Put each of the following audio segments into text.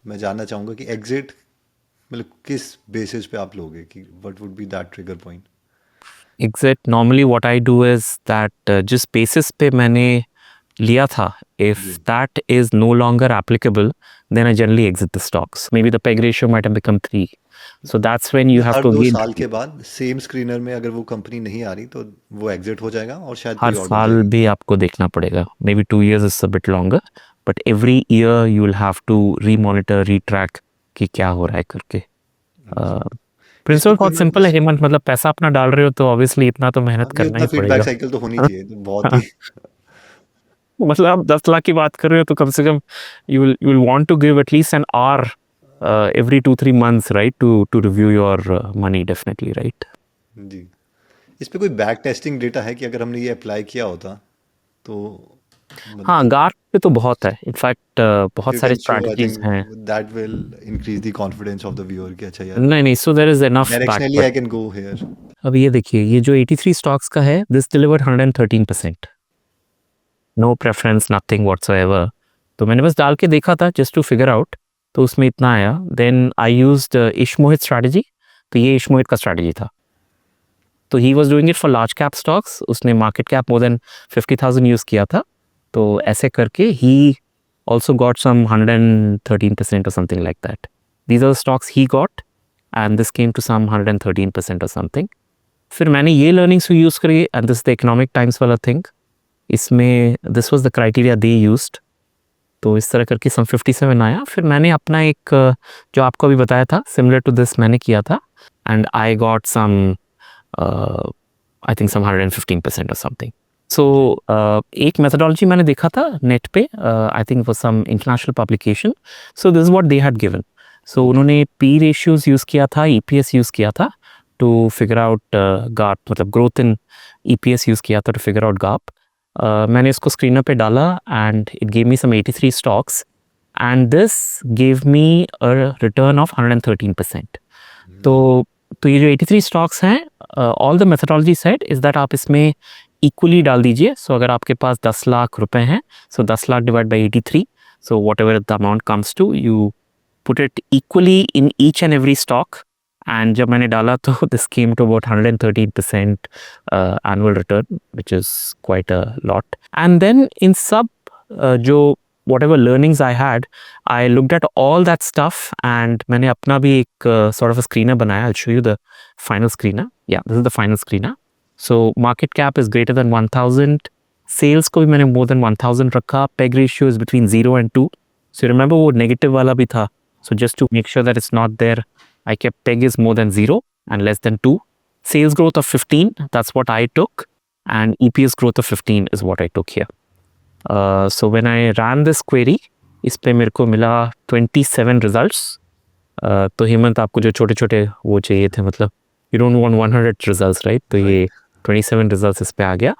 मैं जानना चाहूँगा कि एग्जिट मतलब किस बेसिस पे आप लोगे, कि what would be that trigger point? Exit normally what I do is that जिस बेसिस पे मैंने लिया था, if ji. that is no longer applicable, then I generally exit the stocks. Maybe the PEG ratio might have become 3. So that's when you have her to दो again, साल के बाद same screener में अगर वो कंपनी नहीं आ रही तो वो एग्जिट हो जाएगा और शायद हर कोई और डल साल जाएगी। भी आपको देखना पड़ेगा. Maybe 2 years is a bit longer, but every year you will have to re-monitor, retrack कि क्या हो रहा है करके. अच्छा। इस पे प्रिंसिपल कोई बहुत मेरे सिंपल है पास, हेमंत, मतलब पैसा अपना डाल रहे हो तो ऑब्वियसली इतना तो मेहनत हाँ, नहीं करना उतना ही फीडबैक पड़ेगा. साइकिल तो होनी चाहिए, तो बहुत ही। मतलब आप 10 लाख की बात कर रहे हो तो कम से कम you will want to give at least an hour every 2-3 months, right, to review your money, definitely, right. जी। इस पे कोई बैक टेस्टिंग डेटा है कि अगर हमने ये अप्लाई किया होता तो हाँ, मतलब, गार्ड पे तो बहुत है इनफैक्ट, इफ बहुत यू सारे कैन शो आई स्ट्रैटेजीज हैं. Think that will increase the confidence of the viewer कि अच्छा यार, नहीं नहीं, so there is enough directionally backward. I can go here. अब ये देखिए, ये जो 83 स्टॉक्स का है, this delivered 113%. No preference, nothing whatsoever. तो मैंने बस डाल के देखा था जस्ट टू फिगर आउट, तो उसमें इतना आया. देन आई यूज्ड इश मोहित स्ट्रैटेजी. तो ये इश मोहित का स्ट्रैटेजी था. तो he was doing it for large cap stocks. उसने market cap more than 50,000 use किया था. तो ऐसे करके he also got some 113% or something like that. These are stocks he got, and this came to some 113% or something. फिर मैंने ये learnings भी यूज़ करी, and this the economic times वाला थिंग. इसमें this was the criteria they used. तो इस तरह करके सम 57 आया. फिर मैंने अपना एक जो आपको अभी बताया था सिमिलर टू दिस मैंने किया था, and I got some I think some 115% और समथिंग. सो एक मेथडोलॉजी मैंने देखा था नेट पे, I think for some international publication. So this what they had given. सो उन्होंने पी रेशियोज यूज़ किया था, ईपीएस यूज़ किया था टू फिगर आउट गाप, मतलब ग्रोथ इन ईपीएस यूज़ किया था टू फिगर आउट गाप. मैंने इसको स्क्रीनर पे डाला and it gave me some 83 stocks, and this gave me a return of 113%. तो ये जो 83 स्टॉक्स हैं, all the methodology said is that आप इसमें इक्वली डाल दीजिए. सो अगर आपके पास 10 लाख रुपए हैं, so 10 lakh divide by 83, so whatever the amount comes to, you put it equally in each and every stock. And जब मैंने डाला तो this came to about 113% annual return, which is quite a lot. And then इन सब जो whatever learnings I had, I looked at all that stuff, and मैंने अपना भी एक sort of a screener बनाया. I'll show you the final screener. Yeah, this is the final screener. So market cap is greater than 1000. Sales को भी मैंने more than 1000 रखा. Peg ratio is between 0 and 2. So you remember वो negative वाला भी था. So just to make sure that it's not there, I kept peg is more than 0 and less than 2. Sales growth of 15, that's what I took. And EPS growth of 15 is what I took here. So when I ran this query, इस पे मेरे को मिला 27 results. तो हेमंत, आपको जो छोटे छोटे वो चाहिए थे, मतलब you don't want 100 results, right? तो ये राइट। 27 रिजल्ट्स इस पे आ गया.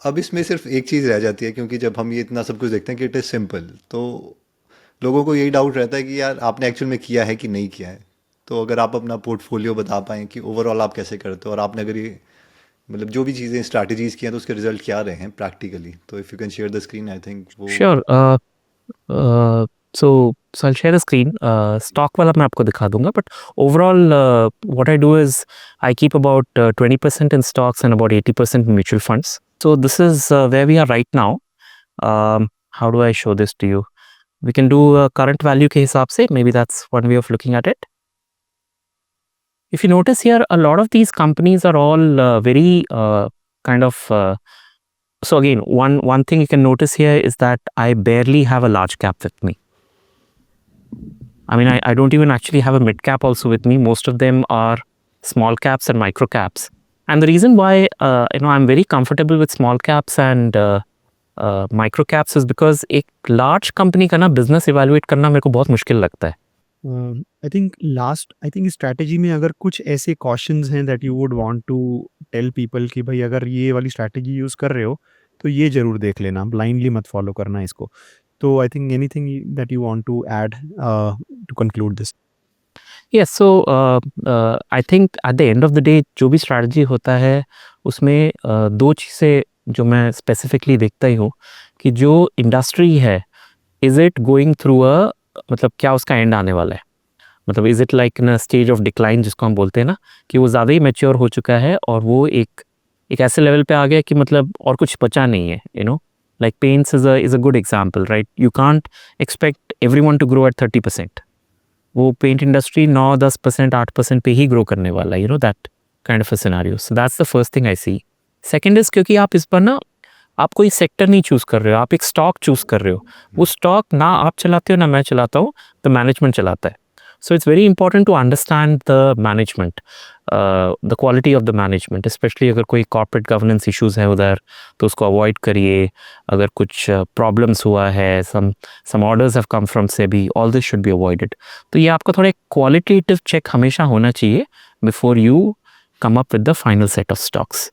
अब इसमें सिर्फ एक चीज़ रह जाती है, क्योंकि जब हम ये इतना सब कुछ देखते हैं कि इट इज़ सिंपल, तो लोगों को यही डाउट रहता है कि यार आपने एक्चुअल में किया है कि नहीं किया है। तो अगर आप अपना पोर्टफोलियो बता पाएँ कि ओवरऑल आप कैसे करते हो, और आपने अगर ये मतलब जो भी चीज़ें स्ट्रैटेजीज़ की हैं तो उसके रिजल्ट क्या रहे हैं प्रैक्टिकली, तो if you can share the screen I think वो। Sure. So I'll share the screen. Stock वाला मैं आपको दिखा दूंगा, but overall what I do is I keep about 20% in stocks and about 80% in mutual funds. So this is where we are right now. How do I show this to you? We can do current value के हिसाब से. Maybe that's one way of looking at it. If you notice here, a lot of these companies are all very kind of. So again, one thing you can notice here is that I barely have a large cap with me. I mean, I don't even actually have a mid cap also with me. Most of them are small caps and micro caps. And the reason why I'm very comfortable with small caps and micro caps is because एक large company का ना business evaluate करना मेरे को बहुत मुश्किल लगता है. आई थिंक स्ट्रैटेजी में अगर कुछ ऐसे कॉशंस हैं that you would want to tell people कि भाई अगर ये वाली स्ट्रैटेजी यूज़ कर रहे हो तो ये ज़रूर देख लेना, ब्लाइंडली मत फॉलो करना इसको. तो I think anything that you want to add to conclude this? Yes, so I think at the end of the day जो भी strategy होता है उसमें दो चीज़ें जो मैं specifically देखता ही हूँ कि जो industry है, is it going through a मतलब क्या उसका एंड आने वाला है, मतलब is it like in stage of decline जिसको हम बोलते हैं ना, कि वो ज़्यादा ही मैच्योर हो चुका है और वो एक ऐसे लेवल पे आ गया कि मतलब और कुछ बचा नहीं है, you know, like paints is a good example, right? You can't expect everyone to grow at 30%। वो पेंट इंडस्ट्री 9-10%, 8% पे ही ग्रो करने वाला है, you know, that kind of a scenario. So that's the first thing I see. Second is क्योंकि आप इस पर ना, आप कोई सेक्टर नहीं चूज़ कर रहे हो, आप एक स्टॉक चूज़ कर रहे हो। वो स्टॉक ना आप चलाते हो ना मैं चलाता हूँ, तो मैनेजमेंट चलाता है। So it's very important to understand the management, the quality of the management, specially अगर कोई कॉर्पोरेट गवर्नेंस इश्यूज है उधर, तो उसको अवॉइड करिए। अगर कुछ प्रॉब्लम्स हुआ है, some orders have come from SEBI, all this should be avoided. तो ये आपका थोड़ा एक क्वालिटेटिव चेक हमेशा होना चाहिए before you come up with the final set of stocks.